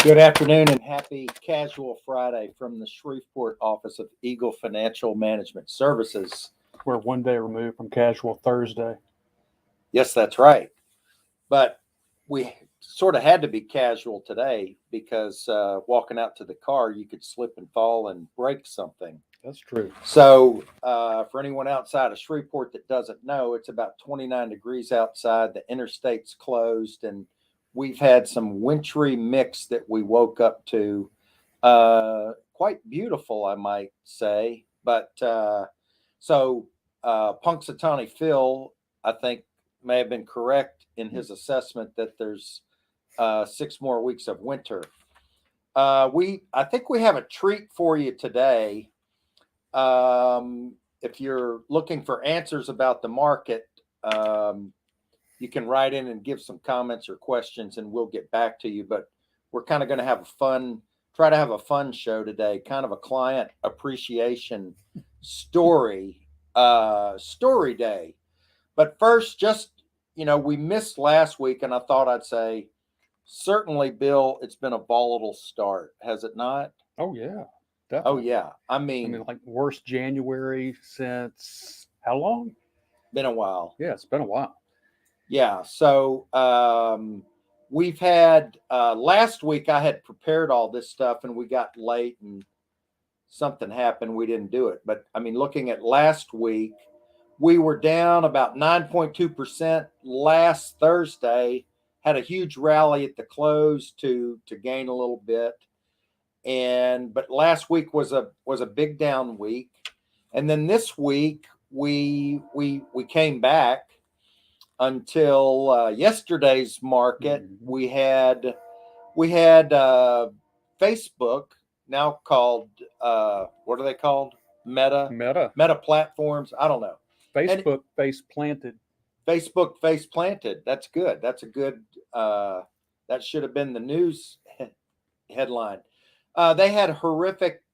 Good afternoon and happy Casual Friday from the Shreveport office of Eagle Financial Management Services. We're one day removed from Casual Thursday. Yes, that's right. But we sort of had to be casual today because walking out to the car, you could slip and fall and break something. That's true. So for anyone outside of Shreveport that doesn't know, it's about 29 degrees outside. The interstate's closed, and we've had some wintry mix that we woke up to. Quite beautiful, I might say. But Punxsutawney Phil, I think, may have been correct in his assessment that there's 6 more weeks of winter. I think we have a treat for you today. If you're looking for answers about the market, you can write in and give some comments or questions, and we'll get back to you. But we're kind of going to try to have a fun show today, kind of a client appreciation story day. But first, we missed last week, and I thought I'd say, certainly, Bill, it's been a volatile start, has it not? Oh, yeah. Oh, Definitely. yeah. I mean, like worst January since how long? Been a while. Yeah, it's been a while. Yeah. So we've had last week I had prepared all this stuff and we got late and something happened. We didn't do it. But I mean, looking at last week, we were down about 9.2% last Thursday, had a huge rally at the close to gain a little bit. But last week was a big down week. And then this week we came back until yesterday's market. We had Facebook, now called what are they called? Meta platforms. I don't know. Facebook face planted. Facebook face planted. That's good. That's a good. That should have been the news headline. They had horrific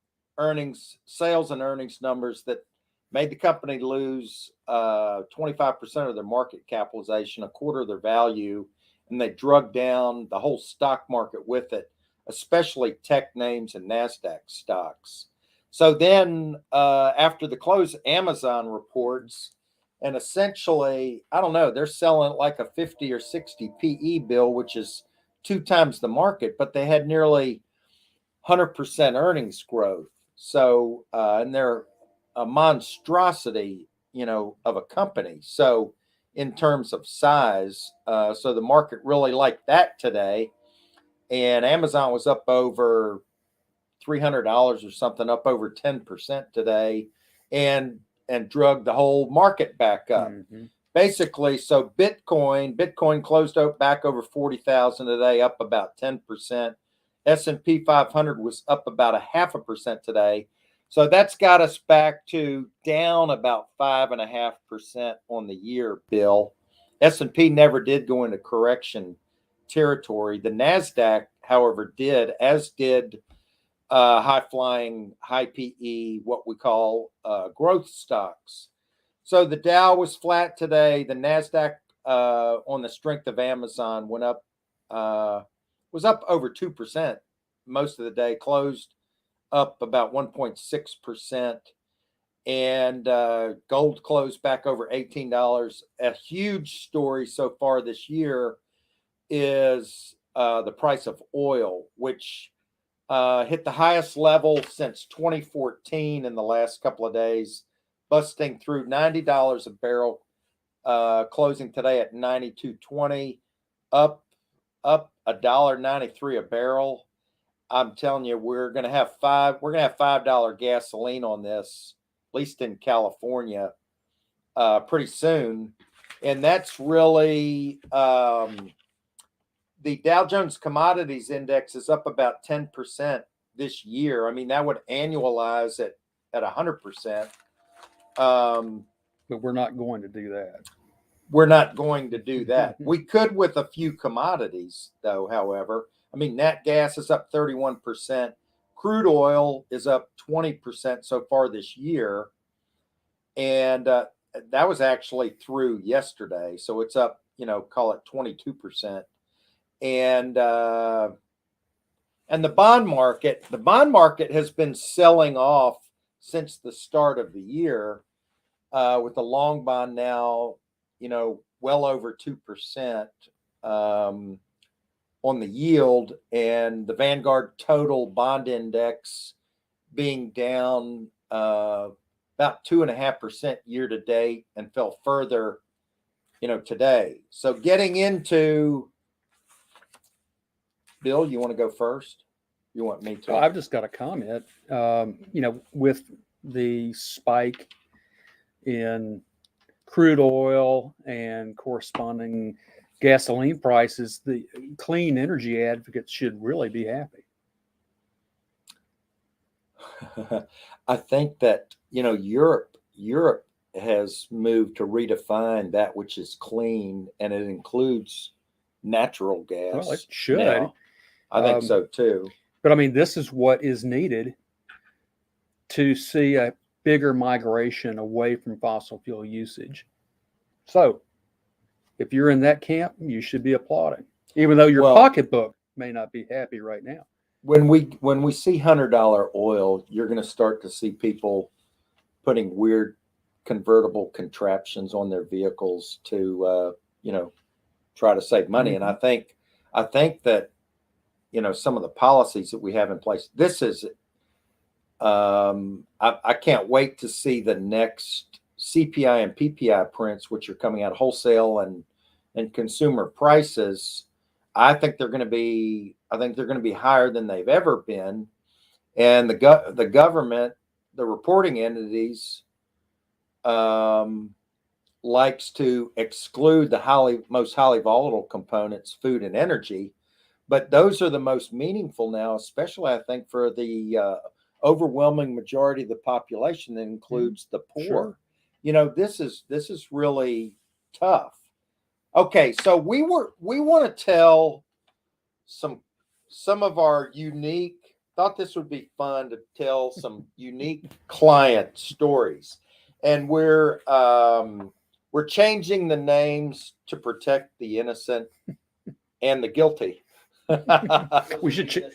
sales and earnings numbers that made the company lose 25% of their market capitalization, a quarter of their value, and they drug down the whole stock market with it, especially tech names and NASDAQ stocks. So then after the close, Amazon reports, and essentially, I don't know, they're selling like a 50 or 60 PE bill, which is 2 times the market, but they had nearly 100% earnings growth. So, and they're a monstrosity, of a company. So in terms of size, so the market really liked that today. And Amazon was up over $300 or something, up over 10% today, and drug the whole market back up. Mm-hmm. Basically, so Bitcoin closed out back over 40,000 today, up about 10%. S&P 500 was up about 0.5% today. So that's got us back to down about 5.5% on the year, Bill. S&P never did go into correction territory. The NASDAQ, however, did, as did high-flying, high PE, what we call growth stocks. So the Dow was flat today. The NASDAQ, on the strength of Amazon, was up over 2% most of the day, closed up about 1.6%. And gold closed back over $18. A huge story so far this year is the price of oil, which hit the highest level since 2014 in the last couple of days, busting through $90 a barrel, closing today at $92.20, up $1.93 a barrel. I'm telling you, we're gonna have $5 gasoline on this, at least in California, pretty soon. And that's really the Dow Jones Commodities Index is up about 10% this year. I mean, that would annualize at 100%. But we're not going to do that. We're not going to do that. We could with a few commodities, though, however. I mean, nat gas is up 31%. Crude oil is up 20% so far this year. And that was actually through yesterday. So it's up, call it 22%. And And the bond market has been selling off since the start of the year, with the long bond now, well over 2% on the yield, and the Vanguard total bond index being down about 2.5% year to date, and fell further, today. So getting into, Bill, you want to go first? You want me to? Well, I've just got a comment. With the spike in crude oil and corresponding gasoline prices, the clean energy advocates should really be happy. I think that, Europe has moved to redefine that which is clean, and it includes natural gas. Well, it should. Now. I think so too. But I mean, this is what is needed to see a bigger migration away from fossil fuel usage. So if you're in that camp, you should be applauding, even though your pocketbook may not be happy right now. When we see $100 oil, you're going to start to see people putting weird convertible contraptions on their vehicles to try to save money. And I think that some of the policies that we have in place, this is I can't wait to see the next CPI and PPI prints, which are coming out wholesale and consumer prices. I think they're going to be higher than they've ever been, and the government, the reporting entities, likes to exclude the most highly volatile components, food and energy, but those are the most meaningful now, especially I think for the overwhelming majority of the population that includes the poor. Sure. This is really tough. Okay, so we want to tell some of our unique. Thought this would be fun to tell some unique client stories, and we're changing the names to protect the innocent and the guilty. We should.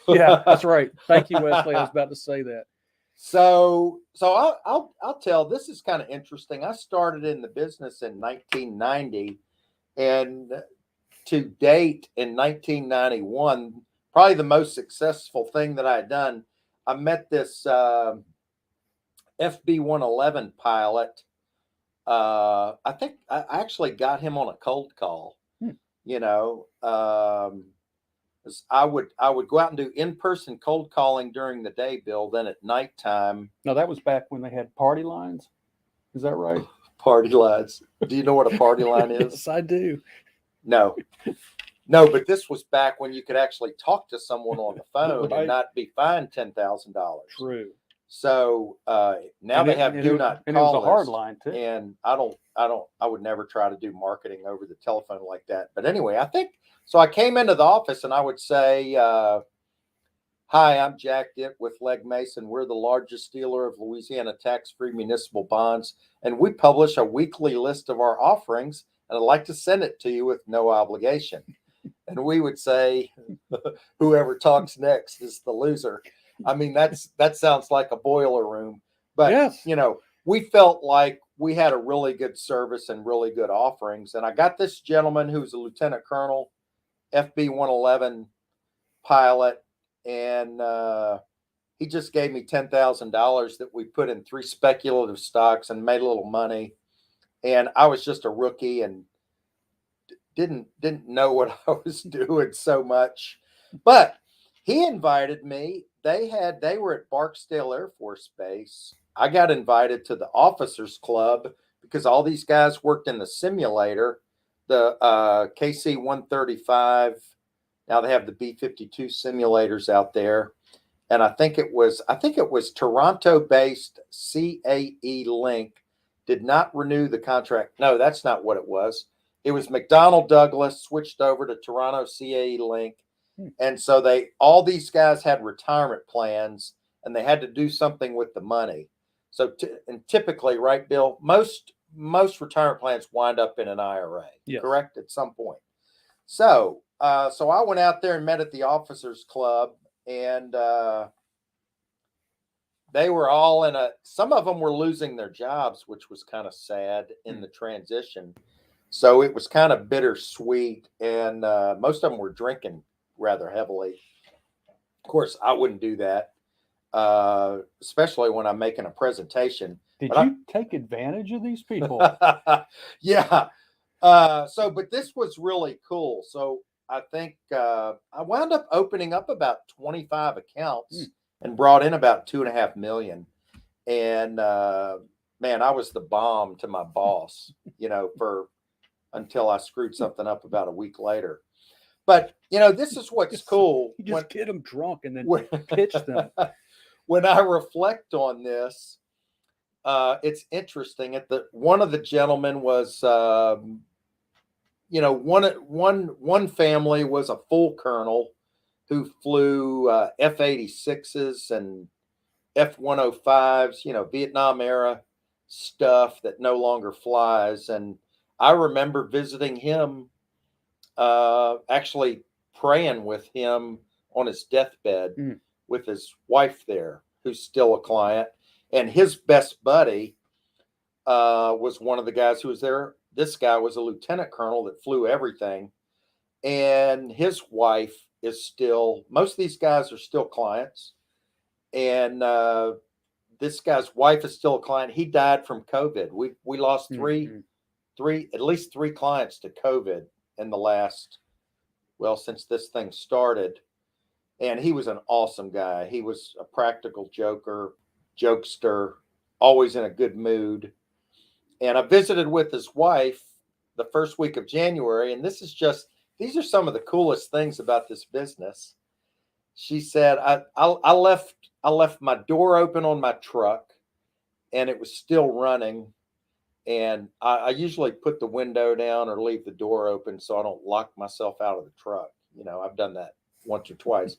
Yeah, that's right. Thank you, Wesley. I was about to say that. So I'll tell. This is kind of interesting. I started in the business in 1990, and to date in 1991, probably the most successful thing that I had done. I met this FB 111 pilot. I think I actually got him on a cold call. I would go out and do in-person cold calling during the day, Bill. Then at nighttime. No, that was back when they had party lines. Is that right? Party lines. Do you know what a party line is? Yes, I do. No, but this was back when you could actually talk to someone on the phone and not be fined $10,000. True. So now they have do not call. And it was a hard line too. And I would never try to do marketing over the telephone like that. But anyway, I think so. I came into the office and I would say, "Hi, I'm Jack Ditt with Legg Mason. We're the largest dealer of Louisiana tax-free municipal bonds, and we publish a weekly list of our offerings. And I'd like to send it to you with no obligation." And we would say, "Whoever talks next is the loser." I mean, that sounds like a boiler room, but yes. We felt like we had a really good service and really good offerings. And I got this gentleman who's a lieutenant colonel, FB 111 pilot, and he just gave me $10,000 that we put in 3 speculative stocks and made a little money. And I was just a rookie and didn't know what I was doing so much, but he invited me. They were at Barksdale Air Force Base. I got invited to the officers club because all these guys worked in the simulator, the KC-135. Now they have the B-52 simulators out there. And I think it was Toronto-based CAE Link did not renew the contract. No, that's not what it was. It was McDonnell Douglas switched over to Toronto CAE Link. And so all these guys had retirement plans and they had to do something with the money. So and typically, right, Bill, most retirement plans wind up in an IRA, yes. Correct? At some point. So So I went out there and met at the officers club, and they were all some of them were losing their jobs, which was kind of sad in the transition. So it was kind of bittersweet, and most of them were drinking rather heavily. Of course, I wouldn't do that, especially when I'm making a presentation. Did But you take advantage of these people? Yeah. But this was really cool. So I think I wound up opening up about 25 accounts and brought in about 2.5 million. And man, I was the bomb to my boss, for until I screwed something up about a week later. But this is what's cool. You just get them drunk and then when, pitch them. When I reflect on this, it's interesting. One of the gentlemen was, one family was a full colonel who flew F-86s and F-105s, Vietnam era stuff that no longer flies. And I remember visiting him, actually praying with him on his deathbed with his wife there, who's still a client. And his best buddy was one of the guys who was there. This guy was a lieutenant colonel that flew everything. And his wife is still, most of these guys are still clients. And this guy's wife is still a client. He died from COVID. We lost at least three clients to COVID in the last, since this thing started. And he was an awesome guy. He was a practical jokester, always in a good mood. And I visited with his wife the first week of January. And these are some of the coolest things about this business. She said, I left my door open on my truck and it was still running. And I usually put the window down or leave the door open so I don't lock myself out of the truck. I've done that once or twice.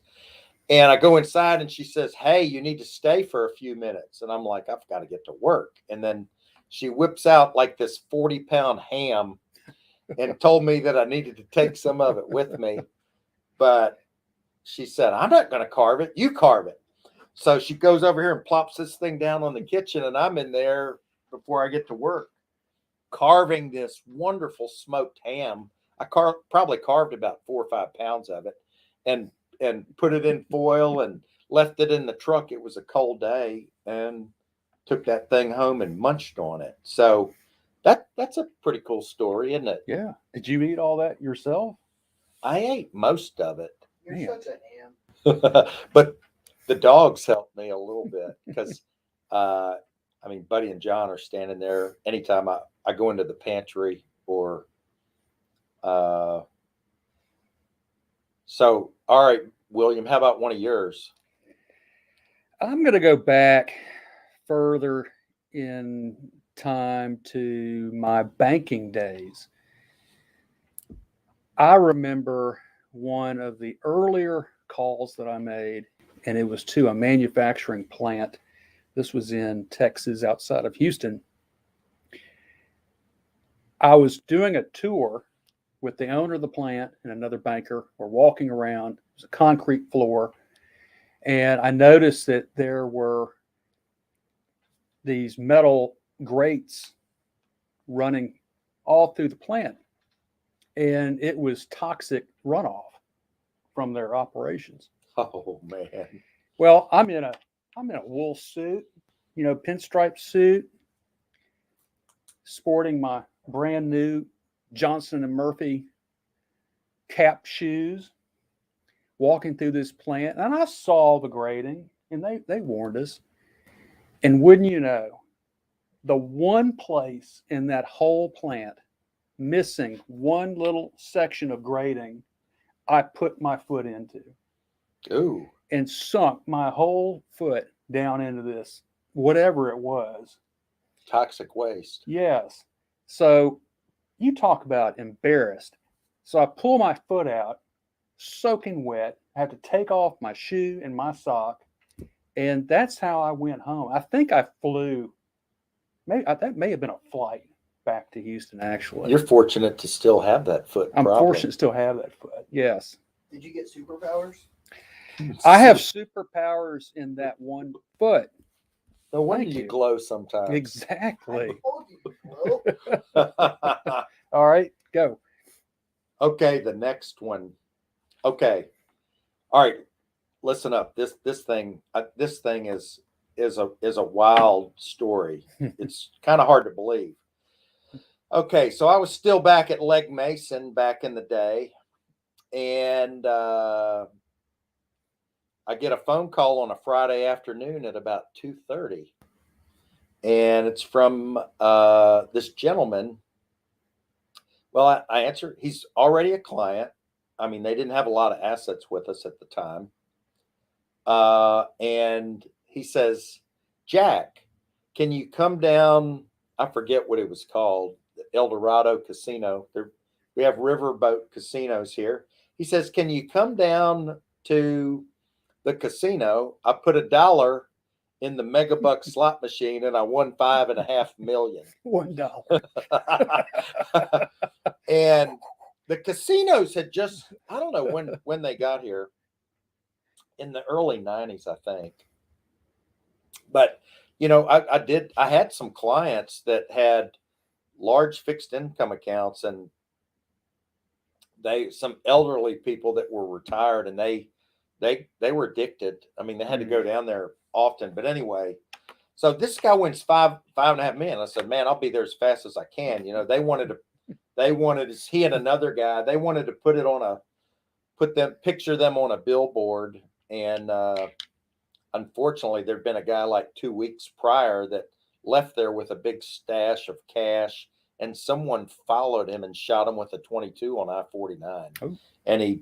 And I go inside and she says, "Hey, you need to stay for a few minutes." And I'm like, "I've got to get to work." And then she whips out like this 40-pound ham and told me that I needed to take some of it with me. But she said, "I'm not going to carve it. You carve it." So she goes over here and plops this thing down on the kitchen. And I'm in there before I get to work, carving this wonderful smoked ham. I probably carved about 4 or 5 pounds of it and put it in foil and left it in the truck. It was a cold day and took that thing home and munched on it. So that's a pretty cool story, isn't it? Yeah. Did you eat all that yourself? I ate most of it. You're such a ham. But the dogs helped me a little bit because, Buddy and John are standing there anytime I go into the pantry or, so, all right, William, how about one of yours? I'm going to go back further in time to my banking days. I remember one of the earlier calls that I made, and it was to a manufacturing plant. This was in Texas, outside of Houston. I was doing a tour with the owner of the plant and another banker. We're walking around. It was a concrete floor. And I noticed that there were these metal grates running all through the plant. And it was toxic runoff from their operations. Oh, man. Well, I'm in a wool suit, pinstripe suit, sporting my brand new Johnson & Murphy cap shoes, walking through this plant, and I saw the grading, and they warned us. And wouldn't you know, the one place in that whole plant missing one little section of grading, I put my foot into. Ooh. And sunk my whole foot down into this, whatever it was. Toxic waste. Yes. So you talk about embarrassed. So I pull my foot out, soaking wet. I had to take off my shoe and my sock. And that's how I went home. I think I flew. Maybe that may have been a flight back to Houston. Actually, You're fortunate to still have that foot. I'm problem. fortunate to still have that foot. Yes, Did you get superpowers? I have superpowers in that one foot. No wonder Thank you you. glow sometimes. Exactly. Told you, bro. All right, go. Okay, the next one. Okay, all right. Listen up. This thing is a wild story. It's kind of hard to believe. Okay, so I was still back at Legg Mason back in the day, and I get a phone call on a Friday afternoon at about 2:30, and it's from this gentleman. Well, I answered. He's already a client. I mean, they didn't have a lot of assets with us at the time. And he says, Jack, can you come down? I forget what it was called, the El Dorado Casino. We have riverboat casinos here. He says, can you come down to the casino? I put $1 in the Megabuck slot machine and I won $5.5 million. $1. And the casinos had just, I don't know when they got here, in the early 90s, I think. But, I had some clients that had large fixed income accounts, and some elderly people that were retired, and they were addicted. I mean, they had to go down there often. But anyway, so this guy wins $5.5 million. I said, man, I'll be there as fast as I can. He and another guy, they wanted to picture them on a billboard. And unfortunately, there'd been a guy like 2 weeks prior that left there with a big stash of cash, and someone followed him and shot him with a 22 on I-49. Oh. And he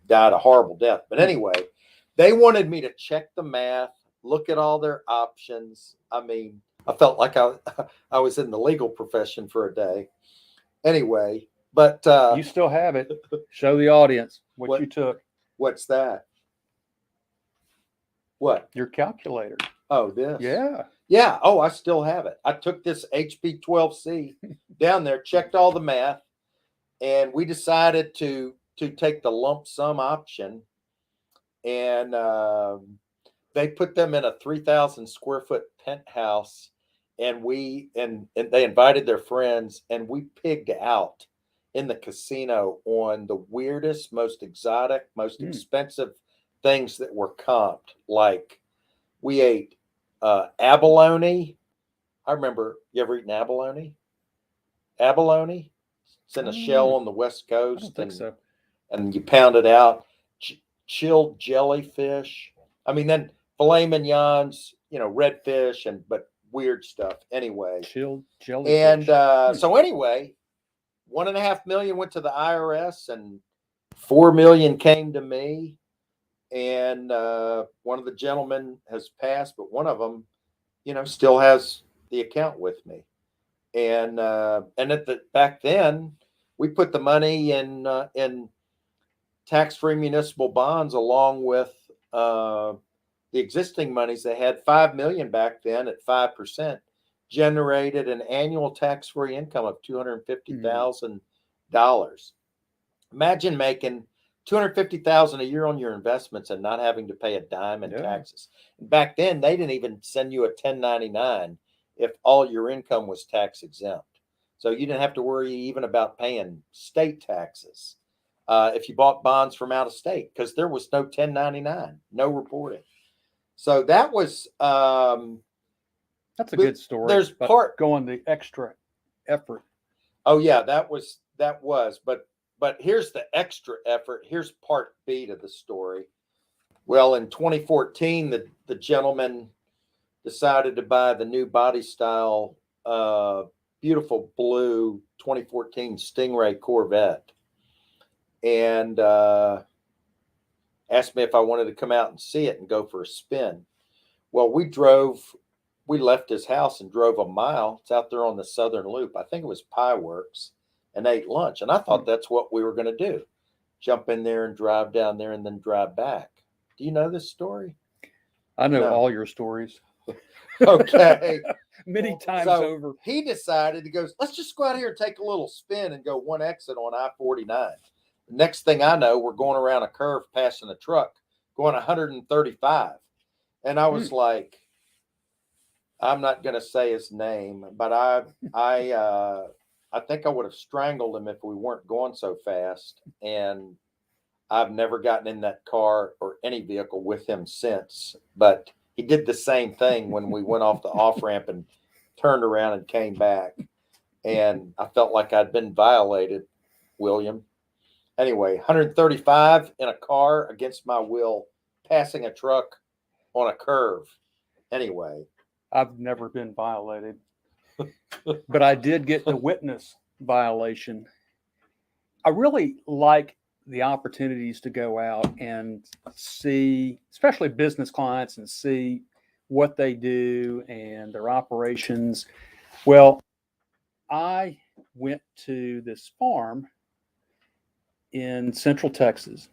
died a horrible death. But anyway, they wanted me to check the math, look at all their options. I mean, I felt like I was in the legal profession for a day. Anyway, but you still have it. Show the audience what you took. What's that? What? Your calculator. Oh, this? Yeah. Yeah. Oh, I still have it. I took this HP 12C down there, checked all the math, and we decided to take the lump sum option. And they put them in a 3,000 square foot penthouse, and they invited their friends, and we pigged out in the casino on the weirdest, most exotic, most expensive things that were comped. Like, we ate abalone. I remember, you ever eaten abalone? Abalone? It's in a shell on the West Coast. I don't think so. And you pound it out. Chilled jellyfish. I mean, then filet mignons, redfish, but weird stuff. Anyway. Chilled jellyfish. And so anyway, $1.5 million went to the IRS, and $4 million came to me. And one of the gentlemen has passed, but one of them, still has the account with me. And back then, we put the money in tax-free municipal bonds along with the existing monies. They had $5 million back then at 5%, generated an annual tax-free income of $250,000. Imagine making $250,000 a year on your investments and not having to pay a dime in taxes. Back then, they didn't even send you a 1099 if all your income was tax exempt. So you didn't have to worry even about paying state taxes if you bought bonds from out of state, because there was no 1099, no reporting. So that was that's a good story. There's going the extra effort. Oh yeah, that was. But here's the extra effort. Here's part B to the story. Well, in 2014, the gentleman decided to buy the new body style, beautiful blue 2014 Stingray Corvette, and asked me if I wanted to come out and see it and go for a spin. Well, we left his house and drove a mile. It's out there on the Southern Loop. I think it was Pie Works, and ate lunch. And I thought that's what we were going to do. Jump in there and drive down there and then drive back. Do you know this story? I know all your stories. Okay. many times So over. he decided, he goes, let's just go out here and take a little spin and go one exit on I-49. Next thing I know, we're going around a curve passing a truck going 135. And I was like, I'm not going to say his name, but I think I would have strangled him if we weren't going so fast. And I've never gotten in that car or any vehicle with him since. But he did the same thing when we went off the off ramp and turned around and came back. And I felt like I'd been violated, William. Anyway, 135 in a car against my will, passing a truck on a curve. Anyway. I've never been violated, but I did get the witness violation. I really like the opportunities to go out and see, especially business clients, and see what they do and their operations. Well, I went to this farm in Central Texas,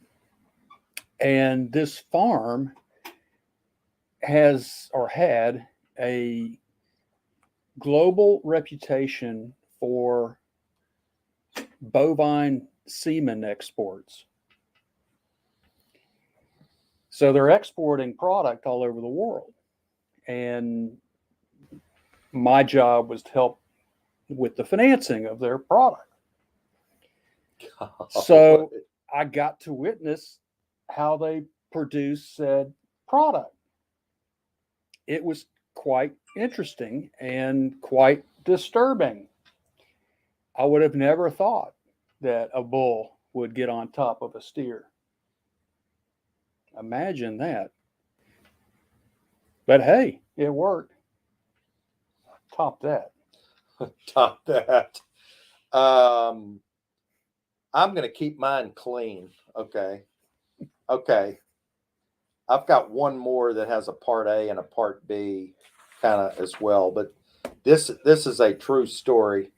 and this farm has or had a global reputation for bovine semen exports. So they're exporting product all over the world. And my job was to help with the financing of their product. So I got to witness how they produce said product. It was quite interesting and quite disturbing. I would have never thought that a bull would get on top of a steer. Imagine that. But hey, it worked. Top that. Top that. I'm going to keep mine clean. Okay. I've got one more that has a part A and a part B kind of as well, but this is a true story.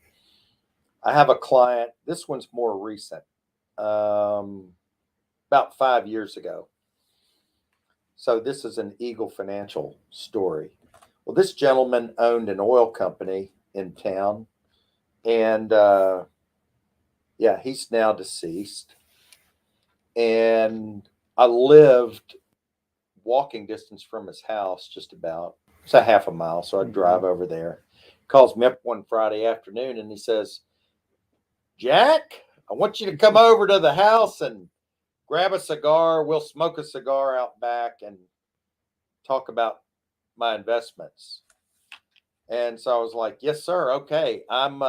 I have a client. This one's more recent, about 5 years ago. So this is an Eagle Financial story. Well, this gentleman owned an oil company in town, and he's now deceased. And I lived walking distance from his house, just about. It's a half a mile, so I'd drive over there. Calls me up one Friday afternoon, and he says, Jack, I want you to come over to the house and grab a cigar. We'll smoke a cigar out back and talk about my investments. And so I was like, yes, sir. Okay. I'm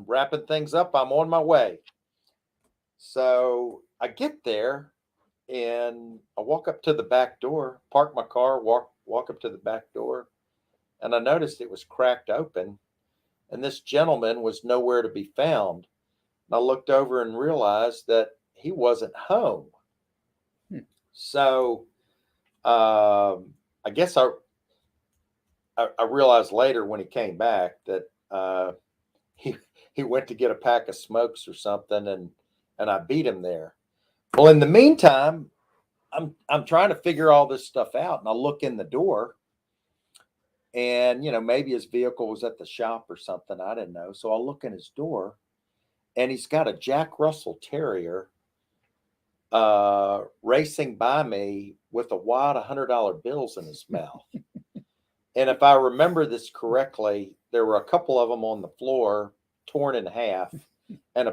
wrapping things up. I'm on my way. So I get there and I walk up to the back door, park my car, walk up to the back door. And I noticed it was cracked open and this gentleman was nowhere to be found. And I looked over and realized that he wasn't home. So I guess I realized later when he came back that he went to get a pack of smokes or something, and I beat him there. Well, in the meantime, I'm trying to figure all this stuff out, and I look in the door, and maybe his vehicle was at the shop or something. I didn't know. So I look in his door, and he's got a Jack Russell Terrier racing by me with a wad of $100 bills in his mouth. And if I remember this correctly, there were a couple of them on the floor, torn in half, and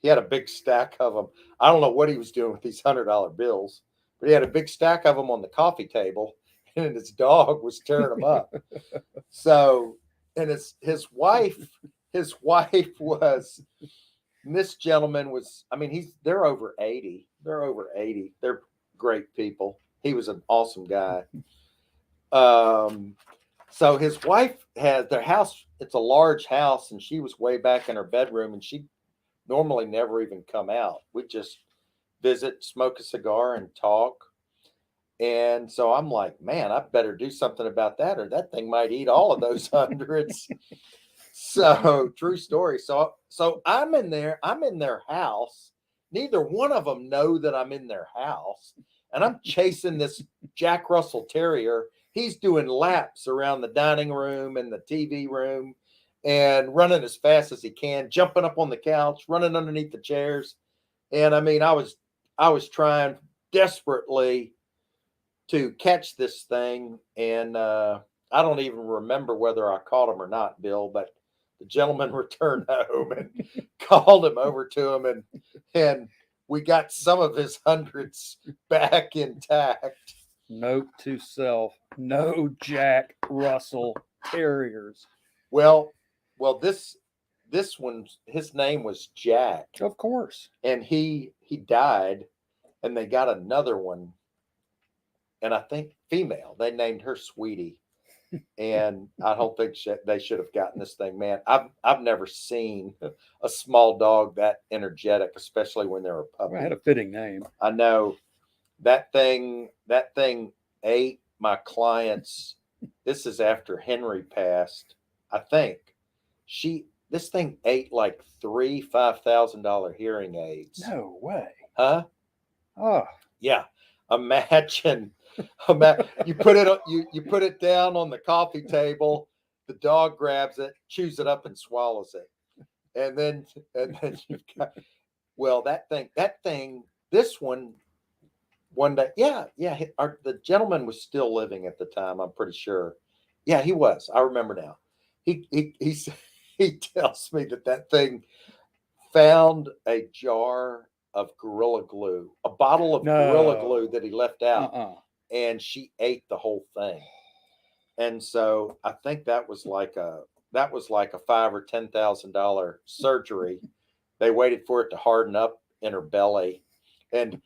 he had a big stack of them. I don't know what he was doing with these $100 bills, but he had a big stack of them on the coffee table, and his dog was tearing them up. So, and his wife was, and this gentleman was, they're over 80. They're over 80. They're great people. He was an awesome guy. So his wife had their house. It's a large house, and she was way back in her bedroom, and she normally never even come out. We'd just visit, smoke a cigar, and talk. And so I'm like, man, I better do something about that, or that thing might eat all of those hundreds. So true story. So I'm in their house. Neither one of them know that I'm in their house. And I'm chasing this Jack Russell Terrier. he's doing laps around the dining room and the TV room and running as fast as he can, jumping up on the couch, running underneath the chairs. And I mean, I was trying desperately to catch this thing. And I don't even remember whether I caught him or not, Bill, but the gentleman returned home and called him over to him, and we got some of his hundreds back intact. Note to self: no Jack Russell Terriers. Well, this one, his name was Jack, Of course. and he died, and they got another one, and I think female. They named her Sweetie, and I don't think they should have gotten this thing, man. I've never seen a small dog that energetic, especially when they're a puppy. Well, it had a fitting name. I know that thing ate my clients. This is after Henry passed. I think this thing ate like three $5,000 hearing aids. No way. Huh? Oh, Yeah. Imagine you put it down on the coffee table, the dog grabs it, chews it up and swallows it. And then you've got, well, that thing, this one day, yeah, the gentleman was still living at the time, I'm pretty sure. Yeah, he was. I remember now. He tells me that thing found a jar of Gorilla Glue, a bottle of Gorilla Glue that he left out, and she ate the whole thing. And so I think that was like a $5,000 or $10,000 surgery. They waited for it to harden up in her belly, and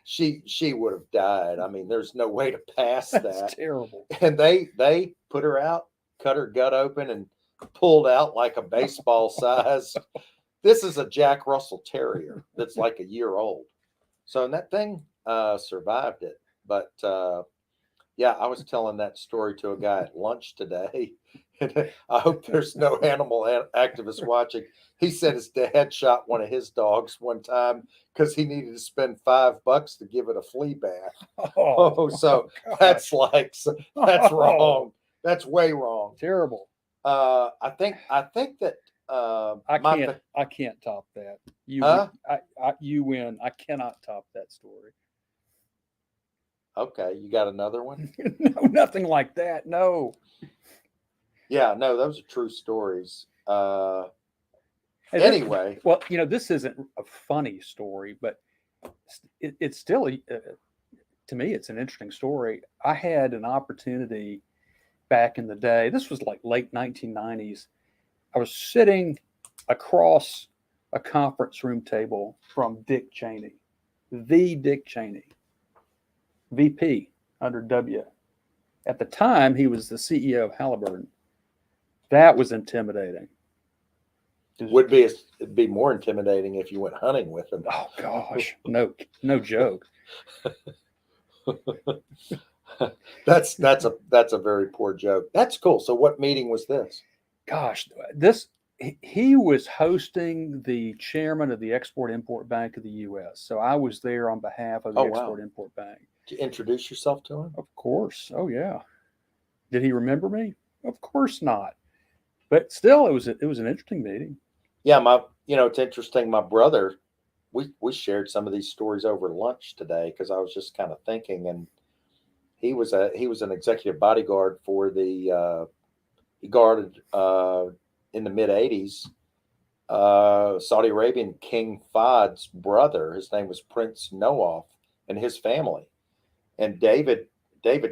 she would have died. I mean, there's no way to pass that. that's terrible. And they put her out, cut her gut open, and pulled out like a baseball size. This is a Jack Russell Terrier that's like a year old. So that thing survived it. But yeah, I was telling that story to a guy at lunch today. And I hope there's no animal activists watching. He said his dad shot one of his dogs one time because he needed to spend $5 to give it a flea bath. So that's wrong. That's way wrong. Terrible. I think that I can't top that. You win. I cannot top that story. Okay, you got another one? No, nothing like that. No. Yeah, no, those are true stories. Anyway, well, this isn't a funny story, but it's still to me, it's an interesting story. I had an opportunity back in the day. This was like late 1990s. I was sitting across a conference room table from Dick Cheney, the Dick Cheney, VP under W. At the time, he was the CEO of Halliburton. That was intimidating. It'd be more intimidating if you went hunting with him. Oh gosh, no joke. That's a very poor joke. That's cool. So what meeting was this? Gosh, he was hosting the chairman of the Export-Import Bank of the U.S. So I was there on behalf of the Export-Import Bank. Did you introduce yourself to him? Of course. Oh yeah. Did he remember me? Of course not. But still, it was an interesting meeting. Yeah, it's interesting. My brother, we shared some of these stories over lunch today because I was just kind of thinking, and he was an executive bodyguard for he guarded in the mid 80s Saudi Arabian King Fahd's brother. His name was Prince Noaf, and his family, and David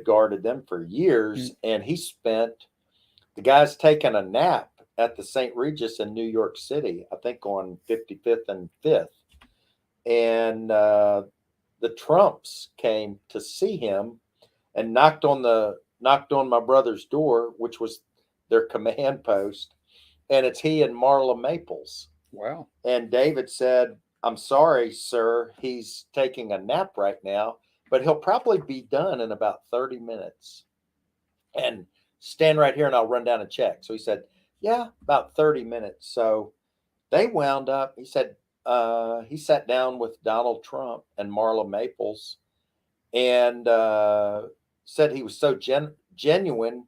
guarded them for years, and the guy's taking a nap at the St. Regis in New York City, I think on 55th and 5th. And the Trumps came to see him and knocked on my brother's door, which was their command post. And it's he and Marla Maples. Wow. And David said, "I'm sorry, sir. He's taking a nap right now, but he'll probably be done in about 30 minutes. And stand right here and I'll run down and check." So he said, "Yeah, about 30 minutes. So they wound up, he said, he sat down with Donald Trump and Marla Maples and said he was so genuine,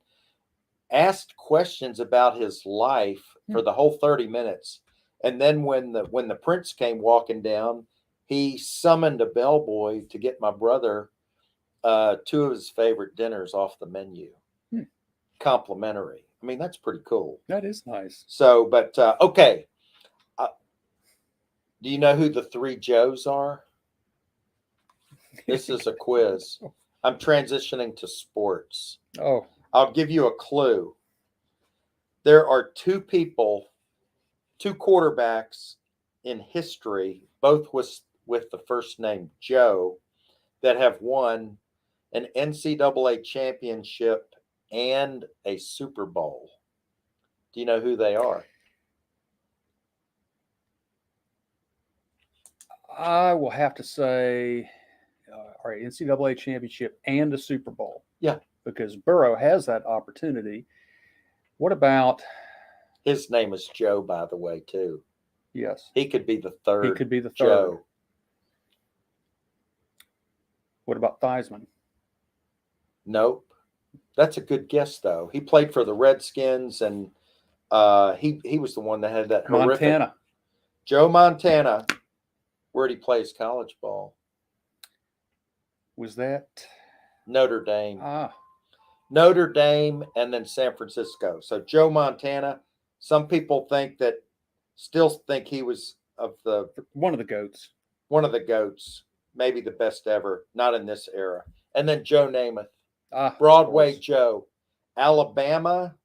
asked questions about his life for the whole 30 minutes. And then when the prince came walking down, he summoned a bellboy to get my brother two of his favorite dinners off the menu. Complimentary. I mean, that's pretty cool. That is nice. So, but okay. Do you know who the three Joes are? This is a quiz. I'm transitioning to sports. Oh, I'll give you a clue. There are two quarterbacks in history, both with the first name Joe, that have won an NCAA championship and a Super Bowl. Do you know who they are? I will have to say, all right, NCAA championship and a Super Bowl. Yeah. Because Burrow has that opportunity. What about? His name is Joe, by the way, too. Yes. He could be the third. He could be the third. Joe. What about Theismann? Nope. That's a good guess, though. He played for the Redskins, and he was the one that had that horrific. Montana. Joe Montana. Where'd he play his college ball? Was that Notre Dame. Ah. Notre Dame and then San Francisco. So Joe Montana, some people still think he was one of the GOATs. One of the GOATs, maybe the best ever, not in this era. And then Joe Namath, Broadway Joe, Alabama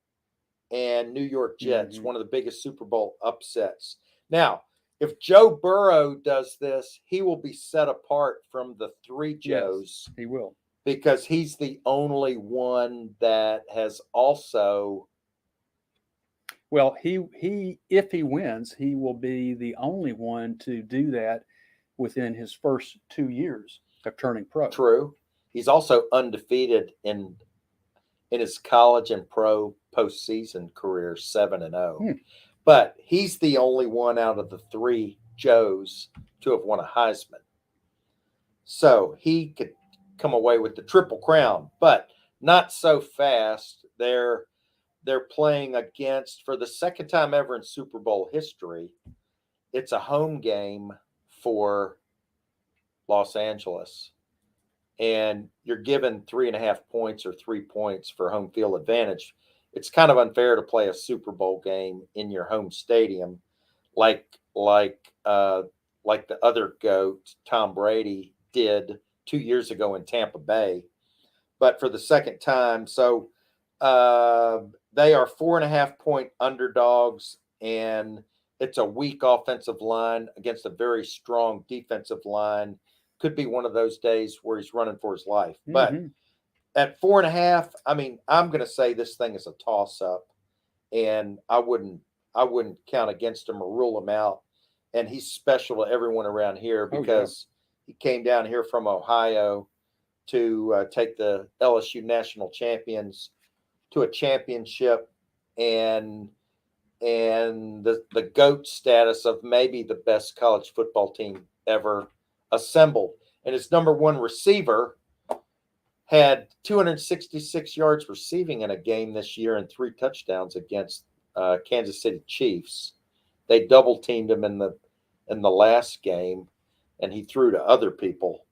and New York Jets, one of the biggest Super Bowl upsets. Now, if Joe Burrow does this, he will be set apart from the three Joes. Yes, he will. Because he's the only one that has also. Well, he if he wins, he will be the only one to do that within his first 2 years of turning pro. True. He's also undefeated in his college and pro postseason career, 7-0. But he's the only one out of the three Joes to have won a Heisman. So he could come away with the Triple Crown, but not so fast. They're playing against, for the second time ever in Super Bowl history, it's a home game for Los Angeles. And you're given 3.5 points or 3 points for home field advantage. It's kind of unfair to play a Super Bowl game in your home stadium, like the other GOAT, Tom Brady, did 2 years ago in Tampa Bay. But for the second time, so they are 4.5 point underdogs, and it's a weak offensive line against a very strong defensive line. Could be one of those days where he's running for his life. But at 4.5, I mean, I'm going to say this thing is a toss-up, and I wouldn't count against him or rule him out. And he's special to everyone around here because he came down here from Ohio to take the LSU national champions to a championship, and the GOAT status of maybe the best college football team ever assembled. And his number one receiver had 266 yards receiving in a game this year and 3 touchdowns against Kansas City Chiefs. They double teamed him in the last game, and he threw to other people.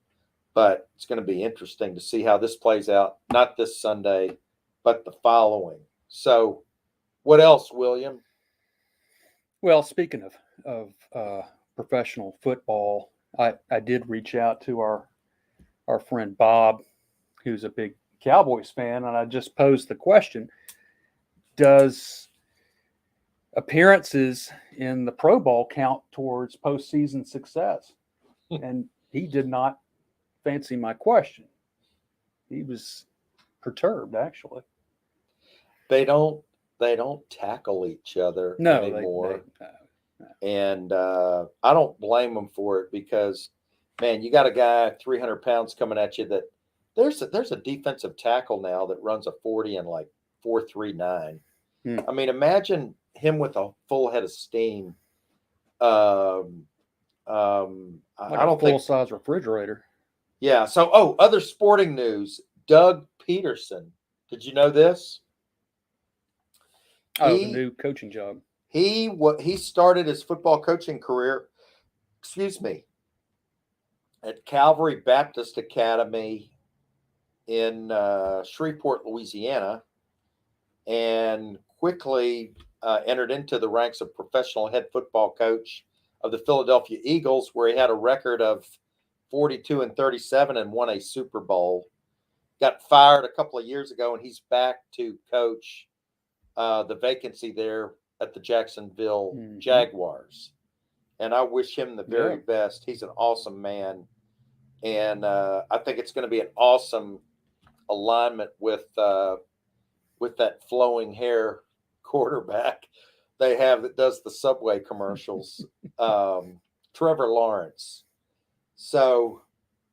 But it's going to be interesting to see how this plays out, not this Sunday, but the following. So what else, William? Well, speaking of professional football, I did reach out to our friend Bob, who's a big Cowboys fan, and I just posed the question: does appearances in the Pro Bowl count towards postseason success? And he did not fancy my question. He was perturbed, actually. They don't tackle each other anymore. No. And I don't blame them for it because, man, you got a guy 300 pounds coming at you that there's a defensive tackle now that runs a 40 and like 4.39. I mean, imagine him with a full head of steam. Like I don't full-size refrigerator. Yeah. So, other sporting news. Doug Peterson. Did you know this? Oh, the He- new coaching job. He started his football coaching career, at Calvary Baptist Academy in Shreveport, Louisiana, and quickly entered into the ranks of professional head football coach of the Philadelphia Eagles, where he had a record of 42-37 and won a Super Bowl. Got fired a couple of years ago, and he's back to coach the vacancy there at the Jacksonville Jaguars. And I wish him the very best. He's an awesome man. And I think it's going to be an awesome alignment with that flowing hair quarterback they have that does the Subway commercials, Trevor Lawrence. So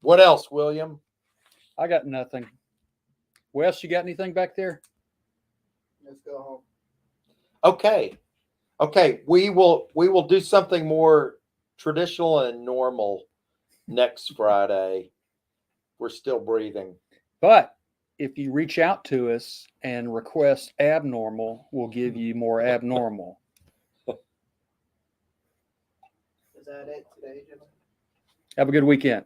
what else, William? I got nothing. Wes, you got anything back there? Let's go home. Okay. We will do something more traditional and normal next Friday. We're still breathing. But if you reach out to us and request abnormal, we'll give you more abnormal. Is that it today, gentlemen? Have a good weekend.